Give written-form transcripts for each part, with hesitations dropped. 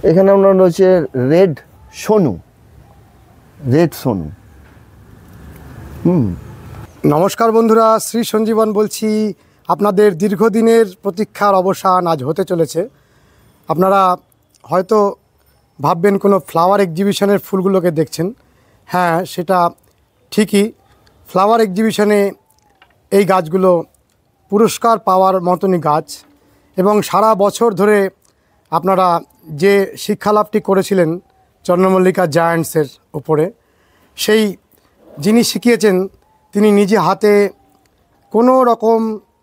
এখানে আমরা রয়েছে রেড সোনু। নমস্কার বন্ধুরা, শ্রী সঞ্জীবন বলছি। আপনাদের দীর্ঘদিনের প্রতীক্ষার অবসান আজ হতে চলেছে। আপনারা হয়তো ভাববেন কোনো ফ্লাওয়ার এক্সিবিশনের ফুলগুলোকে দেখছেন। হ্যাঁ, সেটা ঠিকই। ফ্লাওয়ার এক্সিবিশনে এই গাছগুলো পুরস্কার পাওয়ার মতনই গাছ, এবং সারা বছর ধরে আপনারা যে শিক্ষালাভটি করেছিলেন চন্দ্রমল্লিকা জায়ান্টসের উপরে, সেই যিনি শিখিয়েছেন তিনি নিজে হাতে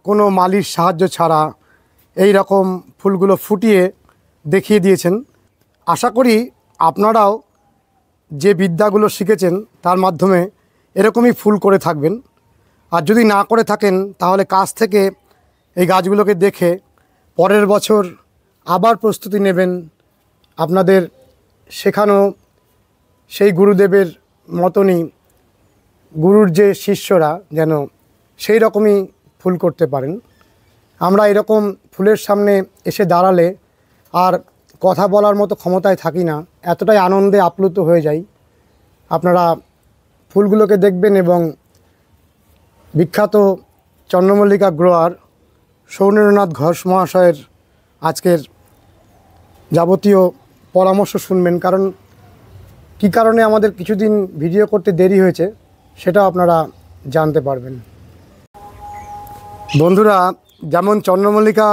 কোনো মালির সাহায্য ছাড়া এই রকম ফুলগুলো ফুটিয়ে দেখিয়ে দিয়েছেন। আশা করি আপনারাও যে বিদ্যাগুলো শিখেছেন তার মাধ্যমে এরকমই ফুল করে থাকবেন। আর যদি না করে থাকেন তাহলে কাছ থেকে এই গাছগুলোকে দেখে পরের বছর আবার প্রস্তুতি নেবেন। আপনাদের শেখানো সেই গুরুদেবের মতনই গুরুর যে শিষ্যরা যেন সেই রকমই ফুল করতে পারেন। আমরা এরকম ফুলের সামনে এসে দাঁড়ালে আর কথা বলার মতো ক্ষমতায় থাকি না, এতটাই আনন্দে আপ্লুত হয়ে যাই। আপনারা ফুলগুলোকে দেখবেন এবং বিখ্যাত চন্দ্রমল্লিকা গ্রোয়ার সৌরেন্দ্রনাথ ঘোষ মহাশয়ের আজকের যাবতীয় পরামর্শ শুনবেন। কারণ কী কারণে আমাদের কিছুদিন ভিডিও করতে দেরি হয়েছে সেটাও আপনারা জানতে পারবেন। বন্ধুরা, যেমন চন্দ্রমল্লিকা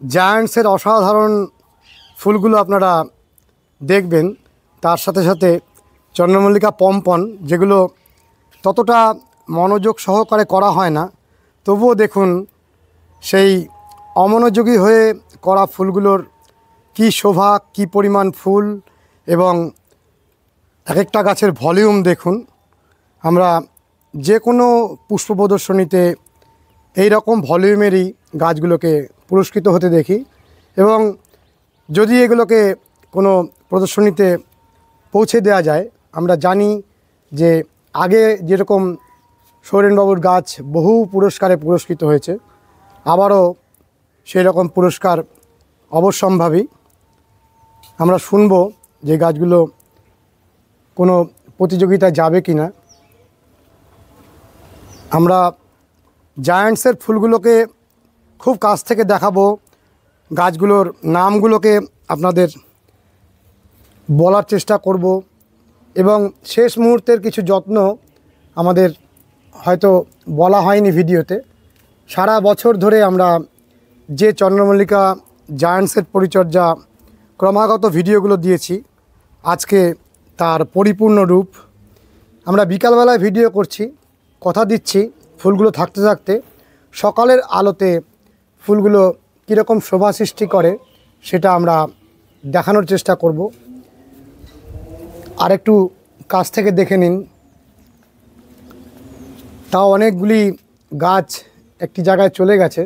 জায়ান্টসের অসাধারণ ফুলগুলো আপনারা দেখবেন, তার সাথে সাথে চন্দ্রমল্লিকা পম্পন, যেগুলো ততটা মনোযোগ সহকারে করা হয় না, তবুও দেখুন সেই অমনোযোগী হয়ে করা ফুলগুলোর কি শোভা, কি পরিমাণ ফুল, এবং এক একটা গাছের ভলিউম দেখুন। আমরা যে কোনো পুষ্প প্রদর্শনীতে এই রকম ভলিউমেরই গাছগুলোকে পুরস্কৃত হতে দেখি, এবং যদি এগুলোকে কোনো প্রদর্শনীতে পৌঁছে দেওয়া যায়, আমরা জানি যে আগে যেরকম সৌরেনবাবুর গাছ বহু পুরস্কারে পুরস্কৃত হয়েছে, আবারও সেই রকম পুরস্কার অবশ্যম্ভাবী। আমরা শুনব যে গাছগুলো কোনো প্রতিযোগিতায় যাবে কি না। আমরা জায়ান্টসের ফুলগুলোকে খুব কাছ থেকে দেখাবো, গাছগুলোর নামগুলোকে আপনাদের বলার চেষ্টা করব, এবং শেষ মুহূর্তের কিছু যত্ন আমাদের হয়তো বলা হয়নি ভিডিওতে। সারা বছর ধরে আমরা যে চন্দ্রমল্লিকা জায়ান্টসের পরিচর্যা ক্রমাগত ভিডিওগুলো দিয়েছি, আজকে তার পরিপূর্ণ রূপ। আমরা বিকালবেলায় ভিডিও করছি, কথা দিচ্ছি ফুলগুলো থাকতে থাকতে সকালের আলোতে ফুলগুলো কীরকম শোভা সৃষ্টি করে সেটা আমরা দেখানোর চেষ্টা করব। আর একটু কাছ থেকে দেখে নিন। তাও অনেকগুলি গাছ একটি জায়গায় চলে গেছে।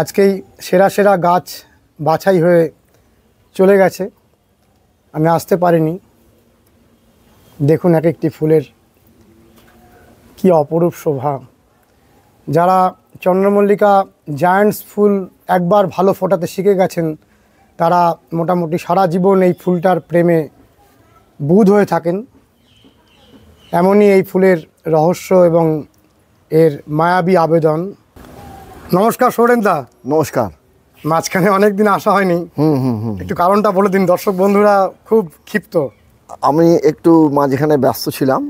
আজকেই সেরা সেরা গাছ বাছাই হয়ে চলে গেছে, আমি আসতে পারিনি। দেখুন এক একটি ফুলের কি অপরূপ শোভা। যারা চন্দ্রমল্লিকা জায়ান্টস ফুল একবার ভালো ফোটাতে শিখে গেছেন, তারা মোটামুটি সারা জীবন এই ফুলটার প্রেমে বুঁদ হয়ে থাকেন। এমনই এই ফুলের রহস্য এবং এর মায়াবী আবেদন। নমস্কার সৌরেনদা। নমস্কার। মাঝখানে অনেক দিন আসা হয়নি, একটু কারণটা বলে দিন, দর্শক বন্ধুরা খুব ক্ষিপ্ত। আমি একটু মাঝখানে ব্যস্ত ছিলাম,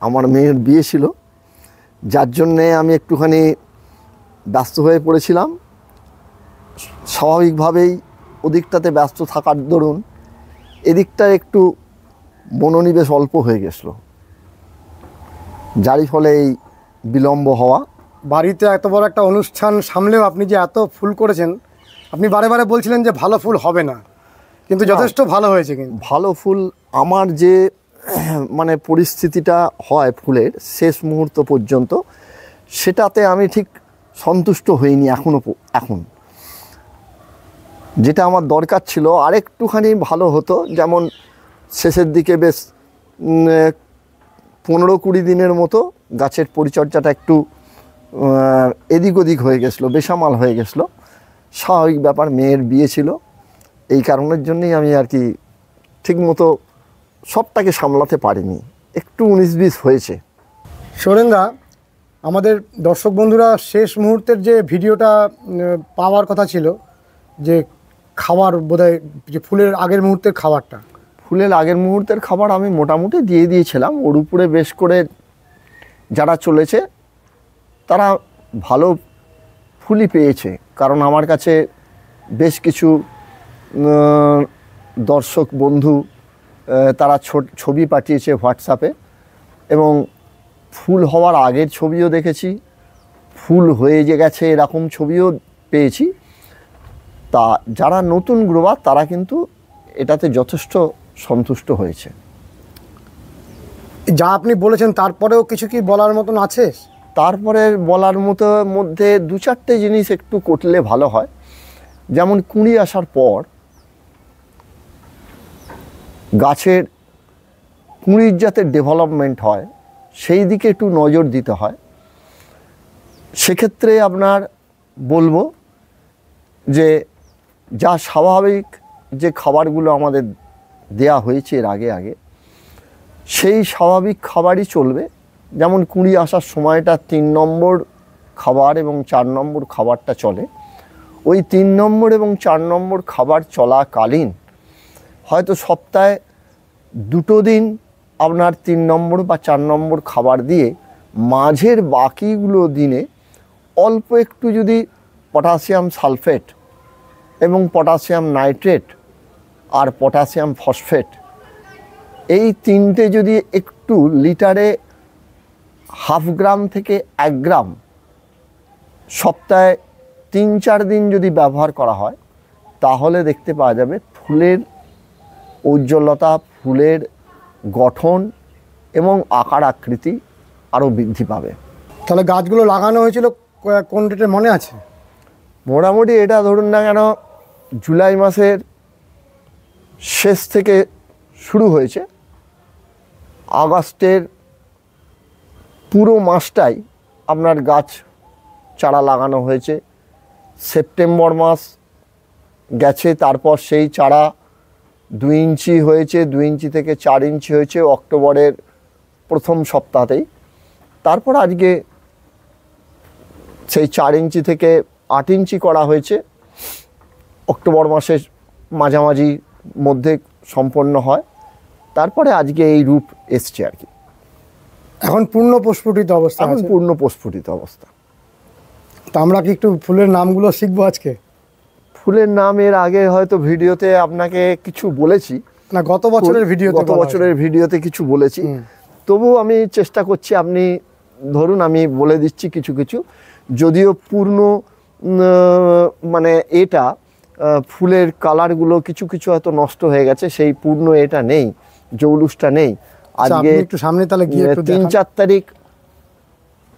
আমার মেয়ের বিয়ে ছিল, যার জন্যে আমি একটুখানি ব্যস্ত হয়ে পড়েছিলাম। স্বাভাবিকভাবেই ওদিকটাতে ব্যস্ত থাকার দরুন এদিকটা একটু মনোনিবেশ অল্প হয়ে গেছিল, যারই ফলে এই বিলম্ব হওয়া। বাড়িতে এত বড় একটা অনুষ্ঠান সামলেও আপনি যে এত ফুল করেছেন, আপনি বারে বারে বলছিলেন যে ভালো ফুল হবে না, কিন্তু যথেষ্ট ভালো হয়েছে। কিন্তু ভালো ফুল, আমার যে মানে পরিস্থিতিটা হয় ফুলের শেষ মুহূর্ত পর্যন্ত, সেটাতে আমি ঠিক সন্তুষ্ট হইনি এখন। যেটা আমার দরকার ছিল আরেকটুখানি ভালো হতো, যেমন শেষের দিকে বেশ 15-20 দিনের মতো গাছের পরিচর্যাটা একটু এদিক ওদিক হয়ে গেছিলো, বেসামাল হয়ে গেছিলো। স্বাভাবিক ব্যাপার, মেয়ের বিয়ে ছিল, এই কারণের জন্যই আমি আর কি ঠিকমতো সবটাকে সামলাতে পারিনি, একটু 19-20 হয়েছে। সোরেনদা, আমাদের দর্শক বন্ধুরা শেষ মুহূর্তের যে ভিডিওটা পাওয়ার কথা ছিল, যে খাবার বোধহয় যে ফুলের আগের মুহূর্তের খাবারটা, ফুলের আগের মুহূর্তের খাবার আমি মোটামুটি দিয়ে দিয়েছিলাম। ওর উপরে বেশ করে যারা চলেছে তারা ভালো ফুলই পেয়েছে, কারণ আমার কাছে বেশ কিছু দর্শক বন্ধু তারা ছবি পাঠিয়েছে হোয়াটসঅ্যাপে, এবং ফুল হওয়ার আগের ছবিও দেখেছি, ফুল হয়ে যে গেছে এরকম ছবিও পেয়েছি। তা যারা নতুন গ্রোয়ার তারা কিন্তু এটাতে যথেষ্ট সন্তুষ্ট হয়েছে। যা আপনি বলেছেন তারপরেও কিছু কি বলার মতন আছে? তারপরে বলার মতো মধ্যে 2-4টে জিনিস একটু করলে ভালো হয়। যেমন কুঁড়ি আসার পর গাছের কুঁড়ির যাতে ডেভেলপমেন্ট হয় সেই দিকে একটু নজর দিতে হয়। সেক্ষেত্রে আপনার বলবো যে যা স্বাভাবিক যে খাবারগুলো আমাদের দেয়া হয়েছে এর আগে সেই স্বাভাবিক খাবারই চলবে। যেমন কুঁড়ি আসার সময়টা 3 নম্বর খাবার এবং 4 নম্বর খাবারটা চলে। ওই 3 নম্বর এবং 4 নম্বর খাবার চলাকালীন হয়তো সপ্তাহে 2 দিন আপনার 3 নম্বর বা 4 নম্বর খাবার দিয়ে মাঝের বাকিগুলো দিনে অল্প একটু যদি পটাশিয়াম সালফেট এবং পটাশিয়াম নাইট্রেট আর পটাশিয়াম ফসফেট এই 3টে যদি একটু লিটারে 0.5 গ্রাম থেকে 1 গ্রাম সপ্তাহে 3-4 দিন যদি ব্যবহার করা হয়, তাহলে দেখতে পাওয়া যাবে ফুলের উজ্জ্বলতা, ফুলের গঠন এবং আকার আকৃতি আরও বৃদ্ধি পাবে। তাহলে গাছগুলো লাগানো হয়েছিল কোন ডেটে মনে আছে? মোটামুটি এটা ধরুন না কেন জুলাই মাসের শেষ থেকে শুরু হয়েছে, আগস্টের পুরো মাসটাই আপনার গাছ চারা লাগানো হয়েছে। সেপ্টেম্বর মাস গেছে, তারপর সেই চারা 2 ইঞ্চি হয়েছে, 2 ইঞ্চি থেকে 4 ইঞ্চি হয়েছে অক্টোবরের প্রথম সপ্তাহতেই। তারপর আজকে সেই 4 ইঞ্চি থেকে 8 ইঞ্চি করা হয়েছে, অক্টোবর মাসের মাঝামাঝি মধ্যে সম্পন্ন হয়। তারপরে আজকে এই রূপ এসছে আর কি। এখন পূর্ণ প্রস্ফুটিত অবস্থা, এখন পূর্ণ প্রস্ফুটিত অবস্থা। তা আমরা কি একটু ফুলের নামগুলো শিখবো আজকে? ফুলের নাম এর আগে হয়তো ভিডিওতে আপনাকে কিছু বলেছি, না গত বছরের ভিডিওতে কিছু বলেছি, তবু আমি চেষ্টা করছি। আপনি ধরুন আমি বলে দিচ্ছি কিছু কিছু, যদিও পূর্ণ মানে এটা ফুলের কালারগুলো কিছু কিছু হয়তো নষ্ট হয়ে গেছে, সেই পূর্ণ এটা নেই, জৌলুসটা নেই। আজকে একটু সামনে তাহলে গিয়ে 3-4 তারিখ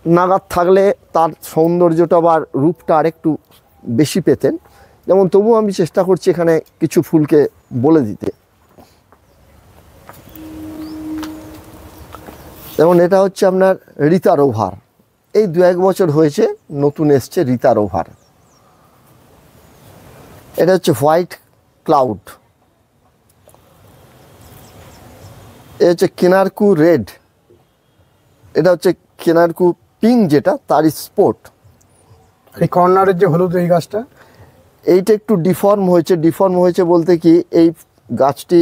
নাগাদ থাকলে তার সৌন্দর্যটা বা রূপটা আরেকটু বেশি পেতেন। যেমন তবু আমি চেষ্টা করছি এখানে কিছু ফুলকে বলে দিতে। যেমন এটা হচ্ছে আপনার রীতা রোভার, এই 2-1 বছর হয়েছে নতুন এসছে রীতা রোভার। এটা হচ্ছে হোয়াইট ক্লাউড, এটা হচ্ছে কেনারকু রেড, এটা হচ্ছে কেনারকু পিঙ্ক যেটা তার স্পোর্ট। এই কর্নারের যে হলুদ এই গাছটা, এইটা একটু ডিফর্ম হয়েছে বলতে কি এই গাছটি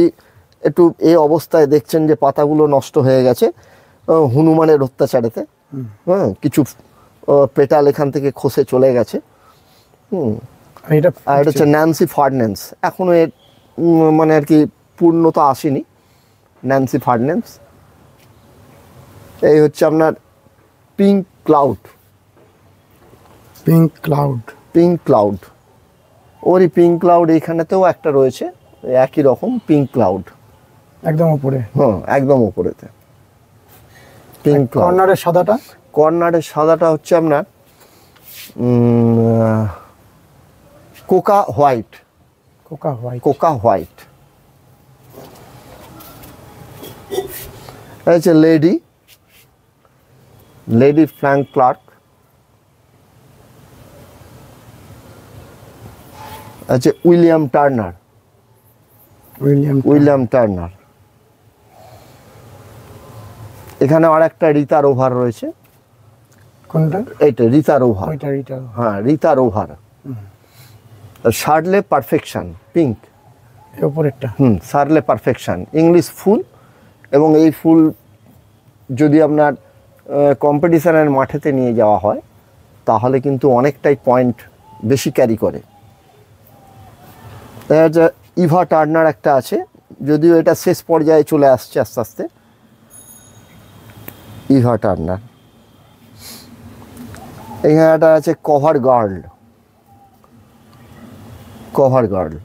একটু এই অবস্থায় দেখছেন যে পাতাগুলো নষ্ট হয়ে গেছে হনুমানের অত্যাচারেতে। হ্যাঁ, কিছু পেটাল এখান থেকে খসে চলে গেছে। আর এটা হচ্ছে ন্যান্সি ফার্নেন্স, এখনো এর মানে আর কি পূর্ণতা আসেনি। ন্যান্সি ফার্নেন্স। এই হচ্ছে আপনার পিঙ্ক ক্লাউড, পিঙ্ক ক্লাউড। ওরই পিঙ্ক ক্লাউড এইখানেতেও একটা রয়েছে একই রকম পিঙ্ক ক্লাউড, একদম উপরে। হ্যাঁ, একদম উপরেতে পিঙ্ক ক্লাউড। কর্নারের সাদাটা হচ্ছে আপনার কোকা হোয়াইট। হচ্ছে লেডি ফ্র্যাঙ্ক ক্লার্ক, আছে উইলিয়াম টার্নার, উইলিয়াম টার্নার। এখানে আর একটা রিতা রোভার রয়েছে। কোনটা? এইটা রিতা রোভার। হ্যাঁ, রিতা রোভার। শার্লে পারফেকশন পিঙ্ক, উপরেরটা। শার্লে পারফেকশন ইংলিশ ফুল। এবং এই ফুল যদি আপনার কম্পিটিশনের মাঠেতে নিয়ে যাওয়া হয় তাহলে কিন্তু অনেকটাই পয়েন্ট বেশি ক্যারি করে। ইভা টার্নার একটা আছে, যদিও এটা শেষ পর্যায়ে চলে আসছে আস্তে আস্তে। Eva Turner. এখানে একটা আছে কভার গার্ল। Cover girl.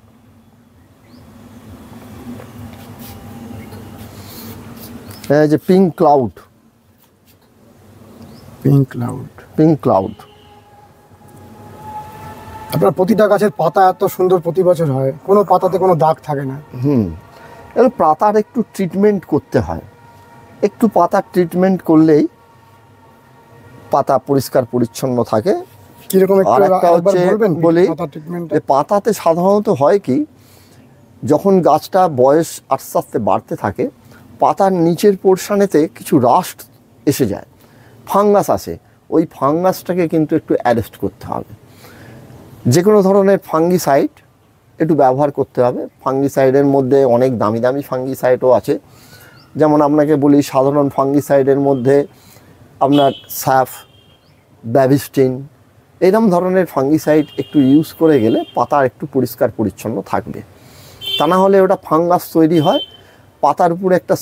যে pink cloud. Pink cloud. Pink cloud. আপনার প্রতিটা গাছের পাতা এত সুন্দর প্রতি বছর হয়, কোনো পাতাতে কোনো দাগ থাকে না। এবার পাতার একটু ট্রিটমেন্ট করতে হয়, একটু পাতার ট্রিটমেন্ট করলেই পাতা পরিষ্কার পরিচ্ছন্ন থাকে। কিরকম আর একটা হচ্ছে বলি, পাতাতে সাধারণত হয় কি, যখন গাছটা বয়স আস্তে আস্তে বাড়তে থাকে পাতার নিচের পোর্শনেতে কিছু রাস্ট এসে যায়, ফাঙ্গাস আসে। ওই ফাঙ্গাসটাকে কিন্তু একটু অ্যারেস্ট করতে হবে। যে কোনো ধরনের ফাঙ্গিসাইড একটু ব্যবহার করতে হবে। ফাঙ্গিসাইডের মধ্যে অনেক দামি দামি ফাঙ্গিসাইডও আছে। যেমন আপনাকে বলি, সাধারণ ফাঙ্গিসাইডের মধ্যে আপনার স্যাফ, ব্যাভিস্টিন, এরকম ধরনের ফাঙ্গিসাইড একটু ইউজ করে গেলে পাতা একটু পরিষ্কার পরিচ্ছন্ন থাকবে। তা না হলে ওটা ফাঙ্গাস তৈরি হয়, পাতার উপরে একটা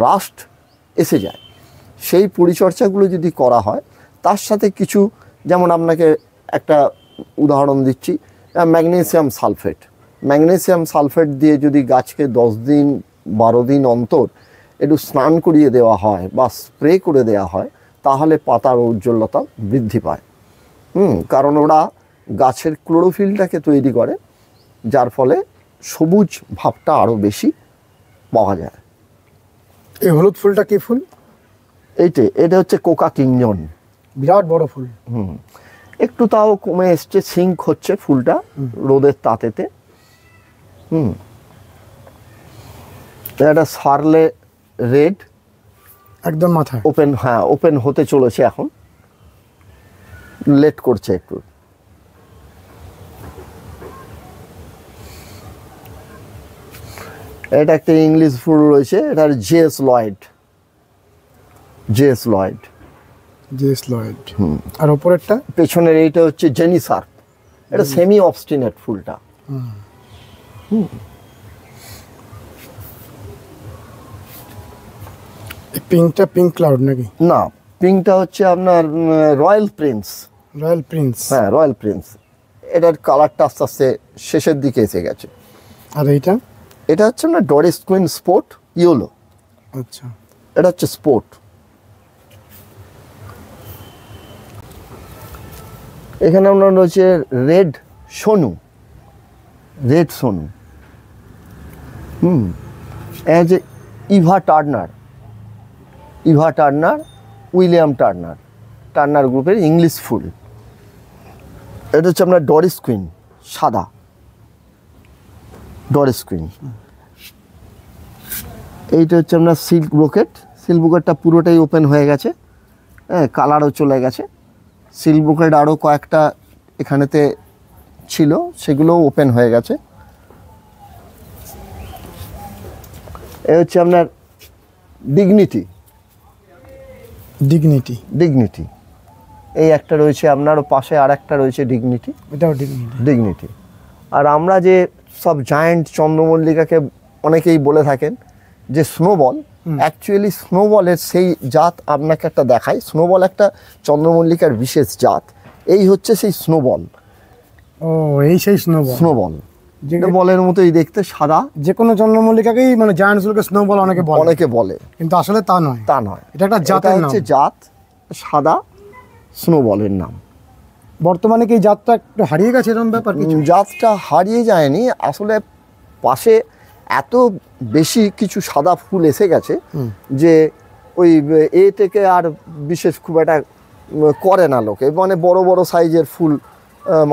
রাস্ট এসে যায়। সেই পরিচর্যাগুলো যদি করা হয়, তার সাথে কিছু, যেমন আপনাকে একটা উদাহরণ দিচ্ছি, ম্যাগনেসিয়াম সালফেট। ম্যাগনেসিয়াম সালফেট দিয়ে যদি গাছকে 10 দিন 12 দিন অন্তর একটু স্নান করিয়ে দেওয়া হয় বা স্প্রে করে দেওয়া হয় তাহলে পাতার ঔজ্জ্বল্যতা বৃদ্ধি পায়। কারণ ওরা গাছের ক্লোরোফিলটাকে তৈরি করে, যার ফলে সবুজ ভাবটা আরও বেশি পাওয়া যায়। এই হলুদ ফুলটা কি ফুল? এটা হচ্ছে কোকা কিংজন। বিরাট বড় ফুল। একটু তাও কমে এসছে, সিঙ্ক হচ্ছে ফুলটা রোদের তাতেতে। এটা শার্লে রেড, একদম মাথায় ওপেন। হ্যাঁ, ওপেন হতে চলেছে, এখন লেট করছে একটু। এটা একটা ইংলিশ ফুল রয়েছে, এটার Jess Lloyd. Jess Lloyd. Jess Lloyd. আর উপরেরটা? পেছনের এইটা হচ্ছে জেনি শার্প। এটা সেমি অবস্টিনেট ফুলটা। পিঙ্কটা পিঙ্ক ক্লাউড নাকি? না, পিঙ্কটা হচ্ছে আপনার রয়্যাল প্রিন্স। Royal prince. হ্যাঁ, রয়্যাল প্রিন্স। এটার কালারটা আস্তে আস্তে শেষের দিকে এসে গেছে। আর এইটা? এটা হচ্ছে আপনার ডরিস কুইন স্পোর্ট ইয়েলো। আচ্ছা, এটা হচ্ছে স্পোর্ট। এখানে আপনার রয়েছে red Sonu. Red Sonu. As a Eva Turner. Eva Turner, William Turner, Turner গ্রুপের ইংলিশ ফুল। এটা হচ্ছে আপনার ডরিস কুইন, সাদা ডরিস কুইন। এইটা হচ্ছে আপনার সিল্ক ব্রোকেট। সিল্ক ব্রোকেটটা পুরোটাই ওপেন হয়ে গেছে, হ্যাঁ, কালারও চলে গেছে। সিল্ক ব্রোকেট আরও কয়েকটা এখানেতে ছিল, সেগুলোও ওপেন হয়ে গেছে। এ হচ্ছে আপনার ডিগনিটি। ডিগনিটি। ডিগনিটি, এই একটা রয়েছে আপনারও পাশে, আর একটা রয়েছে ডিগনিটি। এটাও ডিগনিটি। ডিগনিটি। আর আমরা যে সব জায়ান্ট চন্দ্রমল্লিকাকে অনেকেই বলে থাকেন যে স্নোবল, অ্যাকচুয়ালি স্নোবলের সেই জাত আপনাকে একটা দেখায়। স্নোবল একটা চন্দ্রমল্লিকার বিশেষ জাত। এই হচ্ছে সেই স্নোবল। ও, এই সেই স্নোবল। স্নোবল বলের মতোই দেখতে, সাদা। যে কোনো চন্দ্রমল্লিকাকেই মানে জায়ান্টসগুলোকে স্নোবল অনেকে বলে, কিন্তু আসলে তা নয়। তা নয়, এটা একটা জাতের নাম। হচ্ছে জাত, সাদা স্নোবলের নাম। বর্তমানে কি জাতটা একটু হারিয়ে গেছে, এরকম ব্যাপার কিছু? জাতটা হারিয়ে যায়নি, আসলে পাশে এত বেশি কিছু সাদা ফুল এসে গেছে যে ওই এ থেকে আর বিশেষ খুব একটা করে না লোকে, মানে বড় বড় সাইজের ফুল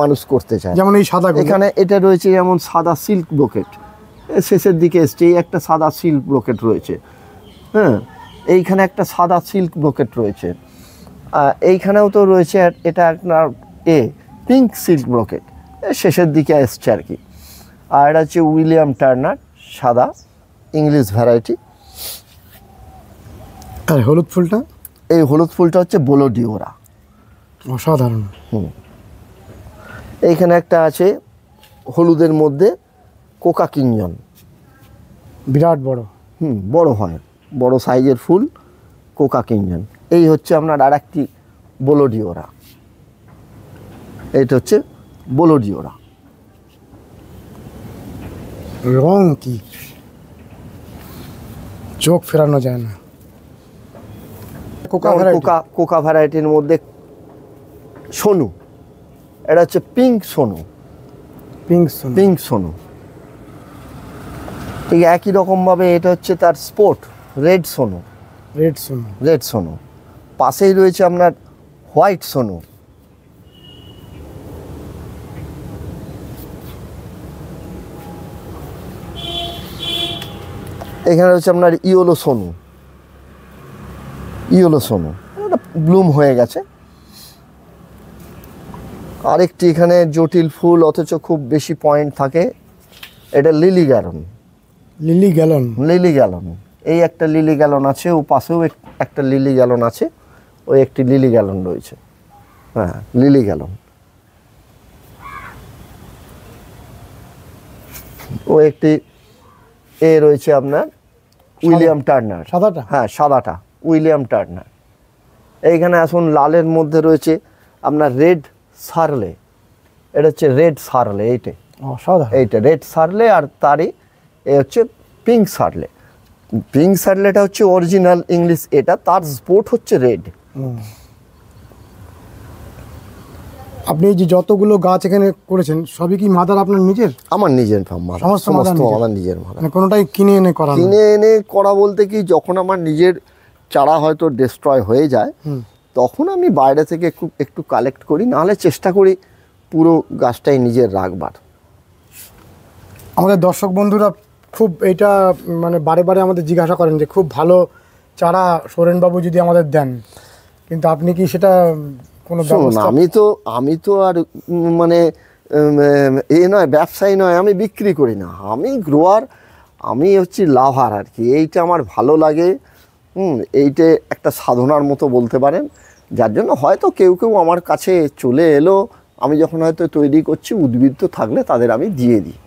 মানুষ করতে চায়। যেমন এই সাদা, এখানে এটা রয়েছে যেমন সাদা সিল্ক ব্রোকেট, শেষের দিকে এসছে। এই একটা সাদা সিল্ক ব্রোকেট রয়েছে, হ্যাঁ, এইখানে একটা সাদা সিল্ক ব্রোকেট রয়েছে, এইখানেও তো রয়েছে এটা আপনার পিঙ্ক সিল্ক ব্রোকেট, শেষের দিকে এসছে আর কি। আর এটা হচ্ছে উইলিয়াম টার্নার সাদা ইংলিশ ভ্যারাইটি। আর হলুদ ফুলটা? এই হলুদ ফুলটা হচ্ছে বোলোডিওরা, অসাধারণ। এইখানে একটা আছে হলুদের মধ্যে কোকা কিঞ্জন, বিরাট বড়, বড় হয়, বড় সাইজের ফুল, কোকা কিঞ্জন। এই হচ্ছে আপনার আর একটি বোলোডিওরা, এইটা হচ্ছে বোলোডিওরা। রং কি চোখ ফেরানো যায় না। কোকা ভ্যারাইটির মধ্যে সোনু, এটা হচ্ছে পিঙ্ক সোনু, পিঙ্ক সোনু। ঠিক একই রকমভাবে এটা হচ্ছে তার sport red Sonu, red Sonu. পাশেই রয়েছে আপনার হোয়াইট সোনু। এখানে হচ্ছে আপনার ইয়েলো সোনু, ইয়েলো সোনু, এটা ব্লুম হয়ে গেছে। আরেকটি এখানে জটিল ফুল অথচ খুব বেশি পয়েন্ট থাকে, এটা লিলি গ্যালন, লিলি গ্যালন। এই একটা লিলি গ্যালন আছে, ও পাশেও একটা লিলি গ্যালন আছে, ওই একটি লিলি গ্যালন রয়েছে, হ্যাঁ লিলি গ্যালন। ও একটি রয়েছে আপনার উইলিয়াম টার্নার, সাদাটা, হ্যাঁ সাদাটা উইলিয়াম টার্নার। এইখানে আসুন, লালের মধ্যে রয়েছে আপনার রেড সার্লে, এটা হচ্ছে রেড সার্লে, এইটা রেড সার্লে। আর তারই হচ্ছে পিঙ্ক সার্লে। পিঙ্ক সার্লেটা হচ্ছে অরিজিনাল ইংলিশ, এটা তার স্পোর্ট হচ্ছে রেড। আপনি যে যতগুলো গাছ এখানে করেছেন সবই কি মাদার আপনার নিজের? আমার নিজের মাদার, সমস্ত আমার নিজের মাদার। মানে কোনোটাই কিনে এনে করা বলতে কি, যখন আমার নিজের চারা হয়তো ডিস্ট্রয় হয়ে যায়, তখন আমি বাইরে থেকে একটু কালেক্ট করি, নাহলে চেষ্টা করি পুরো গাছটাই নিজের রাখবার। আমাদের দর্শক বন্ধুরা খুব এটা মানে বারে বারে আমাদের জিজ্ঞাসা করেন যে খুব ভালো চারা সোরেনবাবু যদি আমাদের দেন, কিন্তু আপনি কি সেটা কোনো ব্যবস্থা? আমি তো আর মানে নয়, ব্যবসায়ী নয়, আমি বিক্রি করি না, আমি গ্রোয়ার, আমি হচ্ছি লাভার আর কি। এইটা আমার ভালো লাগে, এইটা একটা সাধনার মতো বলতে পারেন, যার জন্য হয়তো কেউ আমার কাছে চলে এলো, আমি যখন হয়তো তৈরি করছি, উদ্বৃত্ত থাকলে তাদের আমি দিয়ে দিই।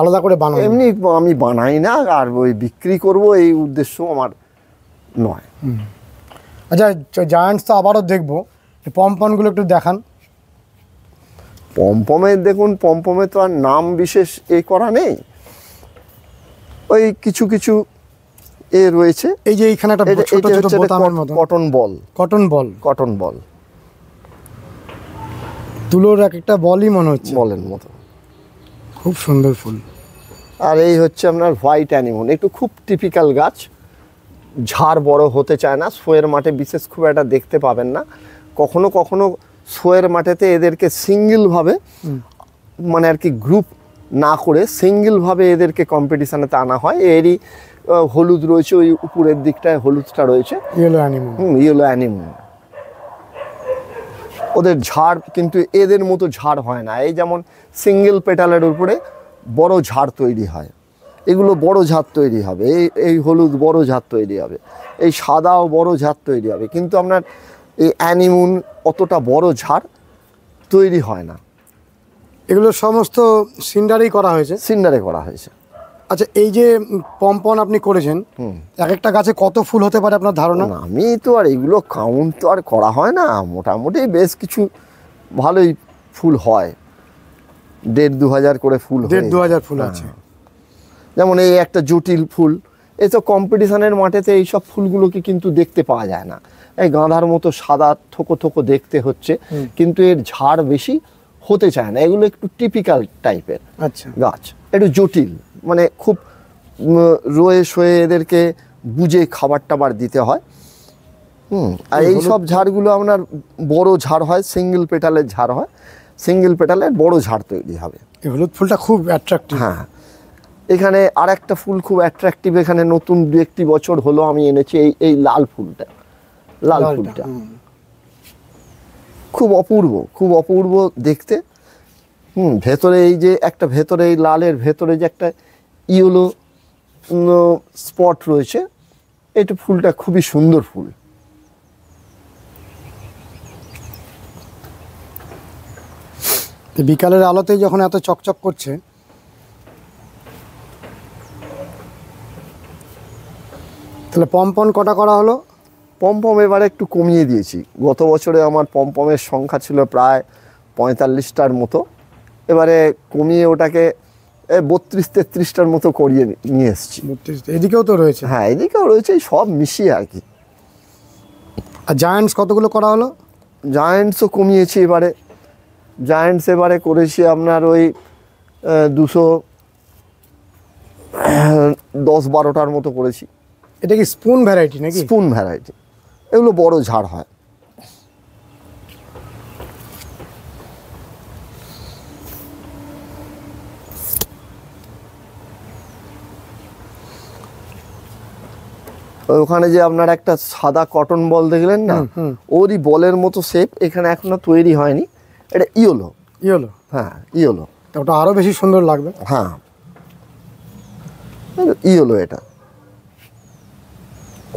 আলাদা করে বানাই? এমনি আমি বানাই না, আর ওই বিক্রি করব এই উদ্দেশ্য আমার নয়। আচ্ছা, জায়ান্টস তো আবারও দেখবো, পমপমগুলো একটু দেখান। পমপমের দেখুন, পমপমে তো আর নাম বিশেষ করা নেই, ওই কিছু কিছু রয়েছে। এই যে এইখানে একটা ছোট ছোট বোতামের মতো কটন বল, তুলোর এক একটা বলই মনে হচ্ছে, বলের মতো, খুব সুন্দর ফুল। আর এই হচ্ছে আপনার হোয়াইট অ্যানিমন, একটু খুব টিপিক্যাল গাছ, ঝাড় বড় হতে চায় না, শোয়ের মাঠে বিশেষ খুব একটা দেখতে পাবেন না। কখনো কখনো শোয়ের মাঠেতে এদেরকে সিঙ্গেলভাবে, মানে আর কি গ্রুপ না করে সিঙ্গেলভাবে এদেরকে কম্পিটিশানেতে আনা হয়। এরই হলুদ রয়েছে, ওই উপরের দিকটায় হলুদটা রয়েছে, ইয়েলো অ্যানিমন, ইয়েলো অ্যানিমন। ওদের ঝাড় কিন্তু এদের মতো ঝাড় হয় না। এই যেমন সিঙ্গেল পেটালের উপরে বড় ঝাড় তৈরি হয়, এগুলো বড় ঝাড় তৈরি হবে, এই হলুদ বড় ঝাড় তৈরি হবে, এই সাদাও বড় ঝাড় তৈরি হবে, কিন্তু আপনার এই অ্যানিমন অতটা বড় ঝাড় তৈরি হয় না। এগুলো সমস্ত সিন্ডারেই করা হয়েছে? সিন্ডারে করা হয়েছে। আচ্ছা, এই যে পমপম আপনি করেছেন, এক একটা গাছে কত ফুল হতে পারে আপনার ধারণা? আমি তো আর এগুলো কাউন্ট তো আর করা হয় না, মোটামুটি বেশ কিছু ভালোই ফুল হয়, 1,500-2,000 করে ফুল, 1,500-2,000 ফুল আছে। যেমন এই একটা জটিল ফুল, এই তো কম্পিটিশনের মাঠেতে এইসব ফুলগুলোকে কিন্তু দেখতে পাওয়া যায় না, এই গাঁদার মতো সাদা থোকো থোকো দেখতে হচ্ছে, কিন্তু এর ঝাড় বেশি হতে চায় না, এগুলো একটু টিপিক্যাল টাইপের গাছ, একটু জটিল, মানে খুব রয়ে শোয়ে এদেরকে বুঝে খাবার টাবার দিতে হয়। আর এই সব ঝাড়গুলো আপনার বড় ঝাড় হয়, সিঙ্গেল পেটালের ঝাড় হয়, সিঙ্গেল পেটালের বড় ঝাড় তৈরি হবে। এই হলুদ ফুলটা খুব অ্যাট্রাক্টিভ। হ্যাঁ, এখানে আর একটা ফুল খুব অ্যাট্রাকটিভ, এখানে নতুন 2-1 বছর হলো আমি এনেছি এই লাল ফুলটা। লাল ফুলটা খুব অপূর্ব দেখতে। ভেতরে এই যে একটা, ভেতরে এই লালের ভেতরে যে একটা ইয়েলো স্পট রয়েছে, এটা ফুলটা খুবই সুন্দর ফুল। বিকালের আলোতে যখন এত চকচক করছে, তাহলে পম্পন কটা করা হলো? পম্পম এবারে একটু কমিয়ে দিয়েছি। গত বছরে আমার পম্পমের সংখ্যা ছিল প্রায় 45টার মতো, এবারে কমিয়ে ওটাকে 32-33টার মতো করিয়ে নিয়ে এসেছি। 32, এদিকেও তো রয়েছে? হ্যাঁ, এদিকেও রয়েছে, সব মিশিয়ে আর কি। আর জায়ান্টস কতগুলো করা হলো? জায়ান্টসও কমিয়েছি এবারে। জায়ান্টস এবারে করেছি আপনার ওই 210-12টার মতো করেছি। এটা কি স্পুন ভ্যারাইটি নাকি? স্পুন ভ্যারাইটি, এগুলো বড় ঝাড় হয়। ওখানে যে আপনার একটা সাদা কটন বল দেখলেন না, ওরই বলের মতো শেপ এখানে এখনো তৈরি হয়নি। এটা ইয়েলো। ইয়েলো? হ্যাঁ, ইয়েলো। ওটা আরো বেশি সুন্দর লাগবে। হ্যাঁ, ইয়েলো। এটা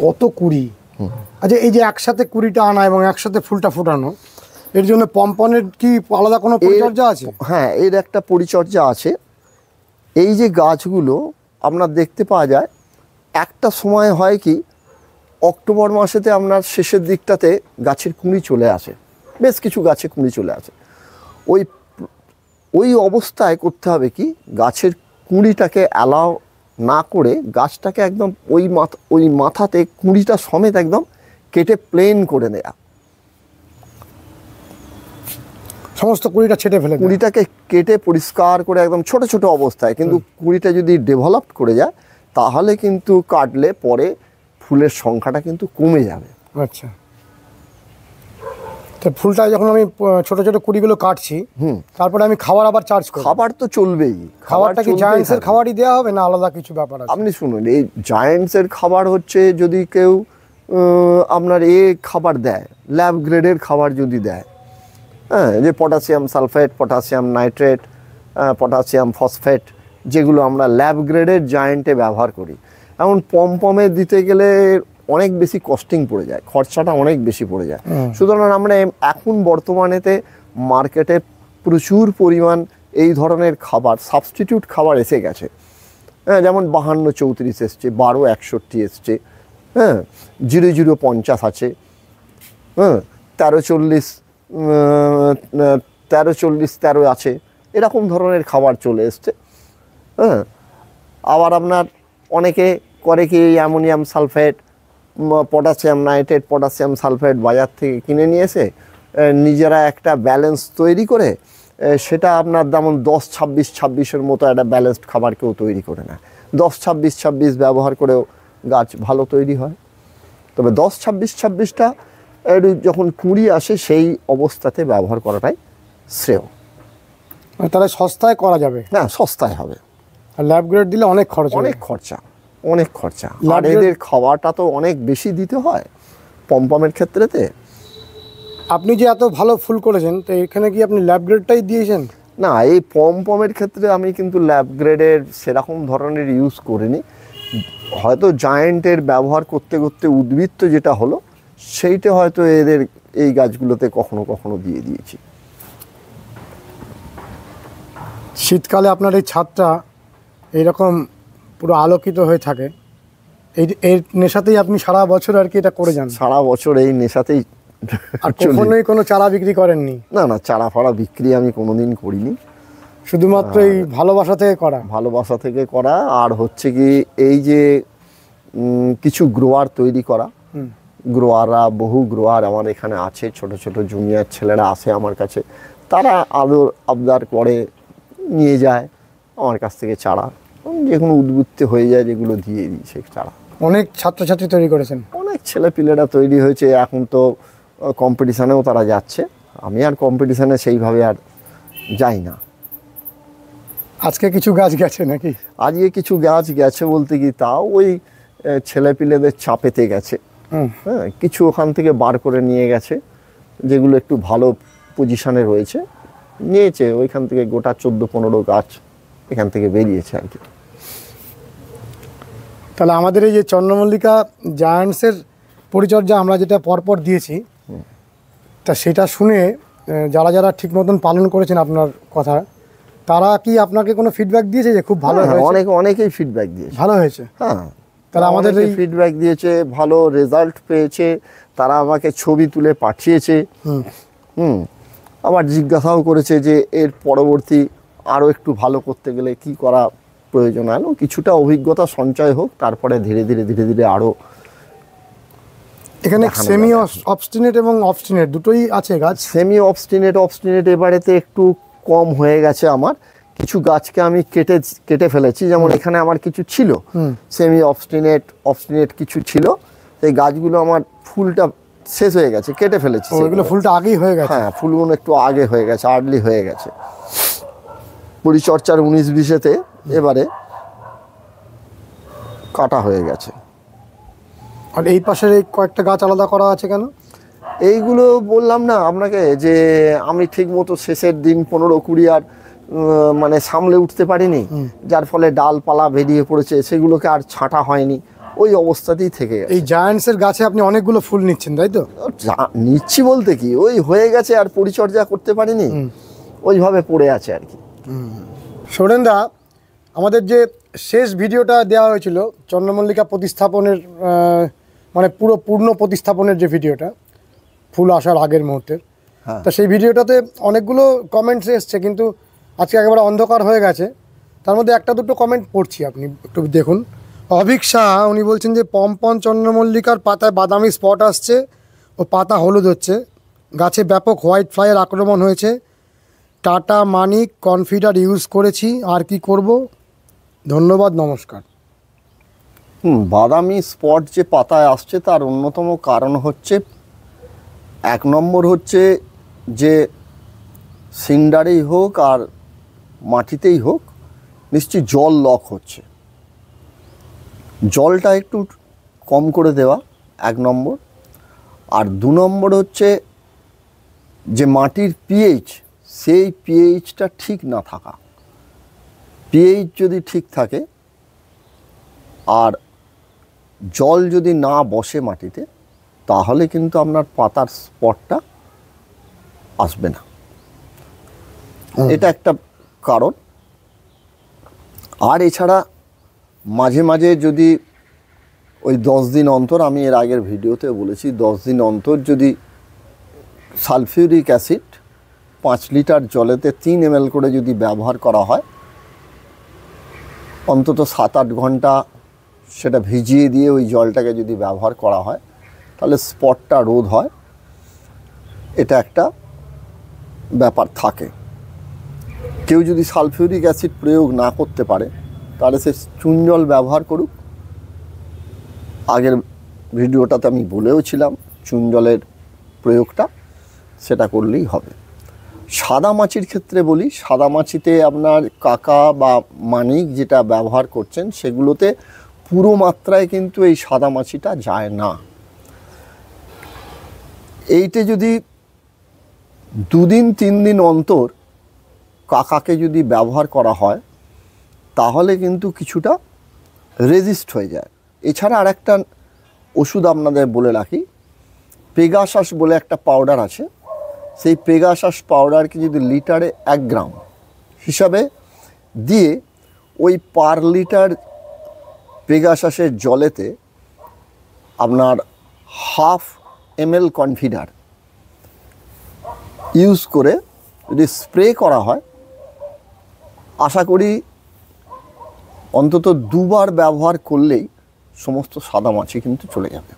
কত কুড়ি! আচ্ছা, এই যে একসাথে কুড়িটা আনা এবং একসাথে ফুলটা ফুটানো, এর জন্য পম্পনের কি আলাদা কোনো পরিচর্যা আছে? হ্যাঁ, এর একটা পরিচর্যা আছে। এই যে গাছগুলো আপনার দেখতে পাওয়া যায়, একটা সময় হয় কি অক্টোবর মাসেতে আপনার শেষের দিকটাতে গাছের কুঁড়ি চলে আসে, বেশ কিছু গাছে কুঁড়ি চলে আসে। ওই অবস্থায় করতে হবে কি, গাছের কুঁড়িটাকে অ্যালাউ না করে গাছটাকে একদম ওই মাথাতে কুঁড়িটা সমেত একদম কেটে প্লেন করে নেয়া। সমস্ত কুঁড়িটা ছেটে ফেলে কুঁড়িটাকে কেটে পরিষ্কার করে একদম ছোট ছোট অবস্থায়, কিন্তু কুঁড়িটা যদি ডেভেলপ করে যায় তাহলে কিন্তু কাটলে পরে ফুলের সংখ্যাটা কিন্তু কমে যাবে। আচ্ছা, তো ফুলটা যখন আমি ছোট ছোট কুড়িগুলো কাটছি, তারপরে আমি খাবার আবার চার্জ করব? খাবার তো চলবেই। খাবারটা কি জায়ান্টসের খাবারই দেওয়া হবে না আলাদা কিছু ব্যাপার আছে? আপনি শুনুন, এই জায়ান্টসের খাবার হচ্ছে যদি কেউ আপনার খাবার দেয়, ল্যাব গ্রেডের খাবার যদি দেয়, হ্যাঁ, যে potassium sulphate, potassium nitrate, potassium phosphate, যেগুলো আমরা ল্যাব গ্রেডের জায়ান্টে ব্যবহার করি। এমন পমপমে দিতে গেলে অনেক বেশি কস্টিং পড়ে যায়, খরচাটা অনেক বেশি পড়ে যায়। সুতরাং আমরা এখন বর্তমানেতে মার্কেটে প্রচুর পরিমাণ এই ধরনের খাবার, সাবস্টিটিউট খাবার এসে গেছে। হ্যাঁ, যেমন 52-34 এসছে, 12-61 এসছে, হ্যাঁ, 00-50 আছে, হ্যাঁ, 13-40-13 আছে, এরকম ধরনের খাবার চলে এসছে। হ্যাঁ, আবার আপনার অনেকে করে কি ammonium sulphate, potassium nitrate, potassium sulphate বাজার থেকে কিনে নিয়ে এসে নিজেরা একটা ব্যালেন্স তৈরি করে সেটা আপনার যেমন 10-26-26-এর মতো একটা ব্যালেন্সড খাবার কেউ তৈরি করে না। 10-26-26 ব্যবহার করেও গাছ ভালো তৈরি হয়, তবে 10-26-26টা যখন কুঁড়ি আসে সেই অবস্থাতে ব্যবহার করাটাই শ্রেয়। তাহলে সস্তায় করা যাবে? হ্যাঁ, সস্তায় হবে। আর ল্যাব গ্রেড দিলে অনেক খরচ, অনেক খরচা। আর এদের খাওয়াটা তো অনেক বেশি দিতে হয় পমপমের ক্ষেত্রেতে। আপনি যে এত ভালো ফুল করেছেন, তো এখানে কি আপনি ল্যাব গ্রেডটাই দিয়েছেন? না, এই পমপমের ক্ষেত্রে আমি কিন্তু ল্যাব গ্রেডের সেরকম ধরনের ইউজ করিনি। হয়তো জায়েন্টের ব্যবহার করতে করতে উদ্বৃত্ত যেটা হলো সেইটা হয়তো এদের এই গাছগুলোতে কখনো কখনো দিয়ে দিয়েছি। শীতকালে আপনার এই ছাদটা এইরকম পুরো আলোকিত হয়ে থাকে, এর নেশাতেই আপনি সারা বছর আর কি এটা করে যান? সারা বছর এই নেশাতেই। আর কখনোই কোনো চারা বিক্রি করেননি? না, চারা ফাড়া বিক্রি আমি কোনোদিন করিনি। শুধুমাত্র এই ভালোবাসা থেকে করা? ভালোবাসা থেকে করা। আর হচ্ছে কি এই যে কিছু গ্রোয়ার তৈরি করা, গ্রোয়াররা, বহু গ্রোয়ার আমার এখানে আছে, ছোট ছোট জুনিয়র ছেলেরা আসে আমার কাছে, তারা আদর আবদার করে নিয়ে যায় আমার কাছ থেকে চারা, যে কোনো উদ্বুদ্ধ হয়ে যায় যেগুলো দিয়ে দিই সেই চারা। অনেক ছাত্রছাত্রী তৈরি করেছেন? অনেক ছেলেপিলেরা তৈরি হয়েছে। এখন তো কম্পিটিশানেও তারা যাচ্ছে, আমি আর কম্পিটিশানে সেইভাবে আর যাই না। আজকে কিছু গাছ গেছে নাকি? আজকে কিছু গাছ গেছে বলতে কি, তাও ওই ছেলেপিলেদের চাপেতে গেছে। হ্যাঁ, কিছু ওখান থেকে বার করে নিয়ে গেছে, যেগুলো একটু ভালো পজিশনে রয়েছে, নিয়েছে। ওইখান থেকে গোটা 14-15 গাছ এখান থেকে বেরিয়েছে আর কি। তাহলে আমাদের এই যে চন্দ্রমল্লিকা জায়ান্টসের পরিচর্যা আমরা যেটা পরপর দিয়েছি, তা সেটা শুনে যারা যারা ঠিক মতন পালন করেছেন আপনার কথা, তারা কি আপনাকে কোনো ফিডব্যাক দিয়েছে যে খুব ভালো হয়েছে? অনেকেই ফিডব্যাক দিয়েছে, ভালো হয়েছে। হ্যাঁ, তাহলে আমাদের এই ফিডব্যাক দিয়েছে, ভালো রেজাল্ট পেয়েছে, তারা আমাকে ছবি তুলে পাঠিয়েছে। আবার জিজ্ঞাসাও করেছে যে এর পরবর্তী আরও একটু ভালো করতে গেলে কি করা প্রয়োজন, হলো কিছুটা অভিজ্ঞতা সঞ্চয় হোক, তারপরে ধীরে ধীরে আরও। এখানে সেমি অবস্টিনেট এবং অবস্টিনেট দুটোই আছে গাছ। সেমি অবস্টিনেট এবারেতে একটু কম হয়ে গেছে আমার। কিছু গাছকে আমি কেটে ফেলেছি, যেমন এখানে আমার কিছু ছিল সেমি অবস্টিনেট কিছু ছিল, এই গাছগুলো আমার ফুলটা শেষ হয়ে গেছে, কেটে ফেলেছি। ওইগুলো ফুলটা আগেই হয়ে গেছে? হ্যাঁ, ফুলগুলো একটু আগে হয়ে গেছে, আর্লি হয়ে গেছে। পরিচর্যার 19-20-তে এবারে কাটা হয়ে গেছে। আর এই পাশের এই কয়েকটা গাছ আলাদা করা আছে কেন? এইগুলো বললাম না আপনাকে যে আমি ঠিক মতো শেষের দিন 15-20 আর মানে সামলে উঠতে পারিনি, যার ফলে ডালপালা বেরিয়ে পড়েছে, সেগুলোকে আর ছাঁটা হয়নি, ওই অবস্থাতেই থেকে গেছে। এই জায়ান্টসের গাছে আপনি অনেকগুলো ফুল নিচ্ছেন, তাই তো? নিচ্ছি বলতে কি, ওই হয়ে গেছে, আর পরিচর্যা করতে পারিনি, ওইভাবে পড়ে আছে আর কি। সৌরেনদা, আমাদের যে শেষ ভিডিওটা দেওয়া হয়েছিল চন্দ্রমল্লিকা প্রতিস্থাপনের, মানে পূর্ণ প্রতিস্থাপনের যে ভিডিওটা, ফুল আসার আগের মুহূর্তের, তা সেই ভিডিওটাতে অনেকগুলো কমেন্টস এসছে, কিন্তু আজকে একেবারে অন্ধকার হয়ে গেছে। তার মধ্যে একটা দুটো কমেন্ট পড়ছি, আপনি একটু দেখুন। অভিক শাহ, উনি বলছেন যে পম্পন চন্দ্রমল্লিকার পাতায় বাদামি স্পট আসছে ও পাতা হলুদ হচ্ছে, গাছে ব্যাপক হোয়াইট ফ্লাইয়ের আক্রমণ হয়েছে, টাটা মানিক কনফিডার ইউজ করেছি, আর কি করব, ধন্যবাদ, নমস্কার। বাদামি স্পট যে পাতায় আসছে তার অন্যতম কারণ হচ্ছে, 1 নম্বর হচ্ছে যে সিন্ডারেই হোক আর মাটিতেই হোক, নিশ্চয়ই জল লক হচ্ছে, জলটা একটু কম করে দেওয়া 1 নম্বর। আর 2 নম্বর হচ্ছে যে মাটির পিএইচ, সেই পিএইচটা ঠিক না থাকা। পিএইচ যদি ঠিক থাকে আর জল যদি না বসে মাটিতে, তাহলে কিন্তু আপনার পাতার স্পটটা আসবে না, এটা একটা কারণ। আর এছাড়া মাঝে মাঝে যদি ওই 10 দিন অন্তর, আমি এর আগের ভিডিওতে বলেছি, 10 দিন অন্তর যদি সালফিউরিক অ্যাসিড 5 লিটার জলেতে 3 ml করে যদি ব্যবহার করা হয়, অন্তত 7-8 ঘন্টা সেটা ভিজিয়ে দিয়ে ওই জলটাকে যদি ব্যবহার করা হয়, তাহলে স্পটটা রোধ হয়, এটা একটা ব্যাপার থাকে। কেউ যদি সালফিউরিক অ্যাসিড প্রয়োগ না করতে পারে, তাহলে সে চুন জল ব্যবহার করুক। আগের ভিডিওটাতে আমি বলেও ছিলাম চুন জলের প্রয়োগটা, সেটা করলেই হবে। সাদা মাছির ক্ষেত্রে বলি, সাদা মাছিতে আপনার কাকা বা মানিক যেটা ব্যবহার করছেন, সেগুলোতে পুরো মাত্রায় কিন্তু এই সাদা মাছিটা যায় না। এইটা যদি 2 দিন 3 দিন অন্তর কাকাকে যদি ব্যবহার করা হয়, তাহলে কিন্তু কিছুটা রেজিস্ট হয়ে যায়। এছাড়া আর একটা ওষুধ আপনাদের বলে রাখি, পেগাসাস বলে একটা পাউডার আছে, সেই পেগাসাস পাউডারকে যদি লিটারে 1 গ্রাম হিসাবে দিয়ে ওই পার লিটার পেগাসাসের জলেতে আপনার 1/2 ml কনফিডার ইউজ করে যদি স্প্রে করা হয়, আশা করি অন্তত 2 বার ব্যবহার করলেই সমস্ত সাদা মাছি কিন্তু চলে যাবে।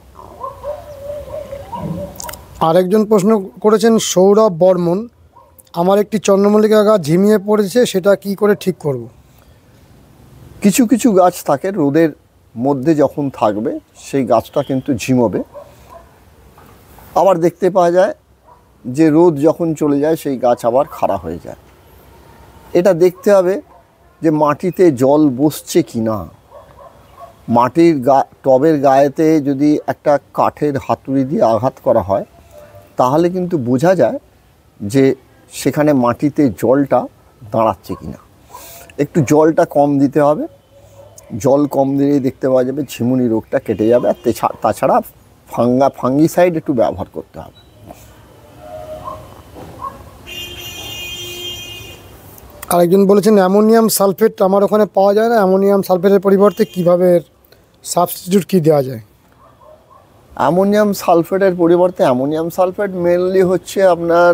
আরেকজন প্রশ্ন করেছেন সৌরভ বর্মন, আমার একটি চন্দ্রমল্লিকা গাছ ঝিমিয়ে পড়েছে, সেটা কি করে ঠিক করব? কিছু কিছু গাছ থাকে রোদের মধ্যে যখন থাকবে সেই গাছটা কিন্তু ঝিমোবে, আবার দেখতে পাওয়া যায় যে রোদ যখন চলে যায় সেই গাছ আবার খাড়া হয়ে যায়। এটা দেখতে হবে যে মাটিতে জল বসছে কি না। মাটির টবের গায়েতে যদি একটা কাঠের হাতুড়ি দিয়ে আঘাত করা হয় তাহলে কিন্তু বোঝা যায় যে সেখানে মাটিতে জলটা দাঁড়াচ্ছে কি না। একটু জলটা কম দিতে হবে, জল কম দিলেই দেখতে পাওয়া যাবে ঝিমুনি রোগটা কেটে যাবে। আর তাছাড়া ফাঙ্গিসাইড একটু ব্যবহার করতে হবে। আরেকজন বলেছেন অ্যামোনিয়াম সালফেট আমার ওখানে পাওয়া যায় না, অ্যামোনিয়াম সালফেটের পরিবর্তে কীভাবে সাবস্টিটিউট কী দেওয়া যায়? অ্যামোনিয়াম সালফেটের পরিবর্তে অ্যামোনিয়াম সালফেট মেনলি হচ্ছে আপনার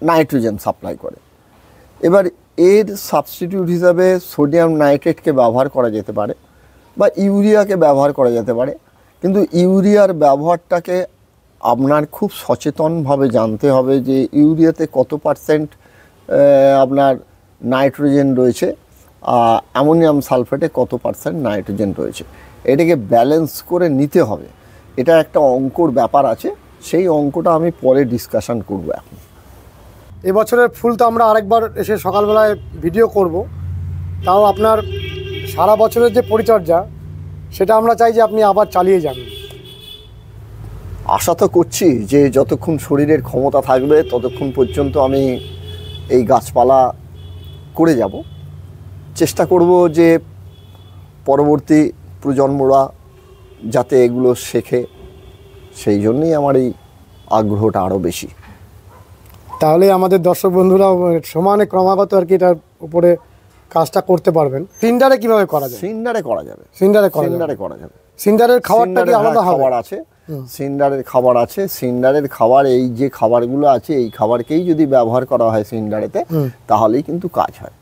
নাইট্রোজেন সাপ্লাই করে। এবার এর সাবস্টিটিউট হিসাবে সোডিয়াম নাইট্রেটকে ব্যবহার করা যেতে পারে বা ইউরিয়াকে ব্যবহার করা যেতে পারে, কিন্তু ইউরিয়ার ব্যবহারটাকে আপনার খুব সচেতনভাবে জানতে হবে যে ইউরিয়াতে কত পার্সেন্ট আপনার নাইট্রোজেন রয়েছে, অ্যামোনিয়াম সালফেটে কত পার্সেন্ট নাইট্রোজেন রয়েছে, এটাকে ব্যালেন্স করে নিতে হবে। এটা একটা অঙ্কর ব্যাপার আছে, সেই অঙ্কটা আমি পরে ডিসকাশন করব। এখন এবছরের ফুল তো আমরা আরেকবার এসে সকালবেলায় ভিডিও করব, তাও আপনার সারা বছরের যে পরিচর্যা সেটা আমরা চাই যে আপনি আবার চালিয়ে যান। আশা তো করছি যে যতক্ষণ শরীরের ক্ষমতা থাকবে ততক্ষণ পর্যন্ত আমি এই গাছপালা করে যাব। চেষ্টা করব যে পরবর্তী প্রজন্মরা যাতে এগুলো শেখে, সেই জন্যই আমার এই আগ্রহটা আরও বেশি। তাহলে আমাদের দর্শক বন্ধুরা সমানে ক্রমাগত আর কি এটার উপরে কাজটা করতে পারবেন। সিন্ডারে কিভাবে করা যায়? সিন্ডারে করা যাবে, সিন্ডারে করা যাবে। সিন্ডারের খাবারটা কি আলাদা হবে? খাবার আছে, সিন্ডারের খাবার আছে। সিন্ডারের খাবার, এই যে খাবারগুলো আছে এই খাবারকেই যদি ব্যবহার করা হয় সিন্ডারেতে তাহলেই কিন্তু কাজ হয়।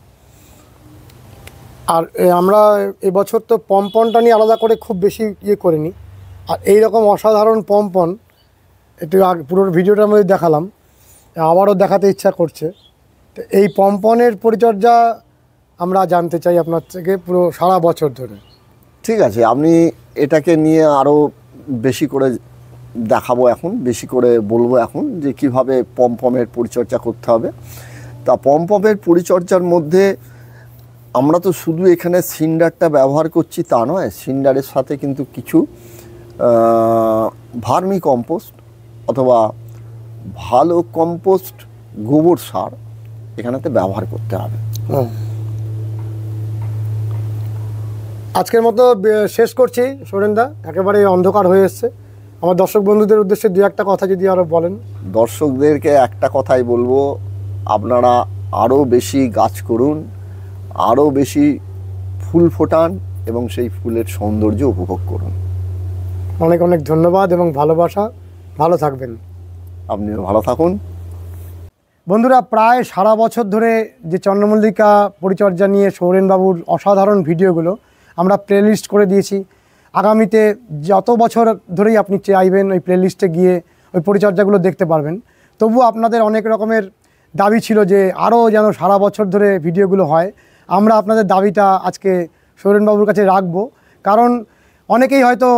আর আমরা এবছর তো পম্পনটা নিয়ে আলাদা করে খুব বেশি করিনি। আর এইরকম অসাধারণ পম্পন একটু পুরো ভিডিওটার মধ্যে দেখালাম, আবারও দেখাতে ইচ্ছা করছে। তো এই পম্পনের পরিচর্যা আমরা জানতে চাই আপনার থেকে পুরো সারা বছর ধরে। ঠিক আছে, আমি এটাকে নিয়ে আরও বেশি করে দেখাবো, এখন বেশি করে বলবো এখন যে কিভাবে পম্পমের পরিচর্যা করতে হবে। তা পম্পমের পরিচর্যার মধ্যে আমরা তো শুধু এখানে সিন্ডারটা ব্যবহার করছি তা নয়, সিন্ডারের সাথে কিন্তু কিছু ভার্মি কম্পোস্ট অথবা ভালো কম্পোস্ট গোবর সার এখানেতে ব্যবহার করতে হবে। আজকের মতো শেষ করছি সুরেনদা, একেবারে অন্ধকার হয়ে এসছে। আমার দর্শক বন্ধুদের উদ্দেশ্যে দু একটা কথা যদি আরও বলেন। দর্শকদেরকে একটা কথাই বলবো, আপনারা আরও বেশি গাছ করুন, আরও বেশি ফুল ফোটান এবং সেই ফুলের সৌন্দর্য উপভোগ করুন। অনেক অনেক ধন্যবাদ এবং ভালোবাসা। ভালো থাকবেন। আপনিও ভালো থাকুন। বন্ধুরা, প্রায় সারা বছর ধরে যে চন্দ্রমল্লিকা পরিচর্যা নিয়ে সৌরেনবাবুর অসাধারণ ভিডিওগুলো আমরা প্লেলিস্ট করে দিয়েছি। আগামীতে যত বছর ধরেই আপনি চাইবেন ওই প্লেলিস্টে গিয়ে ওই পরিচর্যাগুলো দেখতে পারবেন। তবুও আপনাদের অনেক রকমের দাবি ছিল যে আরও যেন সারা বছর ধরে ভিডিওগুলো হয়। আমরা আপনাদের দাবিটা আজকে সৌরেনবাবুর কাছে রাখবো, কারণ অনেকেই হয়তো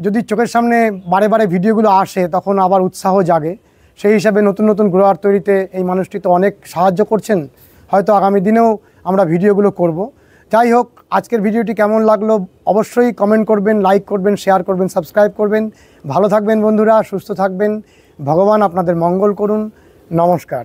যদি চোখের সামনে বারে বারে ভিডিওগুলো আসে তখন আবার উৎসাহ জাগে। সেই হিসাবে নতুন নতুন গ্রোয়ার তৈরিতে এই মানুষটি তো অনেক সাহায্য করছেন, হয়তো আগামী দিনেও আমরা ভিডিওগুলো করব। যাই হোক, আজকের ভিডিওটি কেমন লাগলো অবশ্যই কমেন্ট করবেন, লাইক করবেন, শেয়ার করবেন, সাবস্ক্রাইব করবেন। ভালো থাকবেন বন্ধুরা, সুস্থ থাকবেন। ভগবান আপনাদের মঙ্গল করুন। নমস্কার।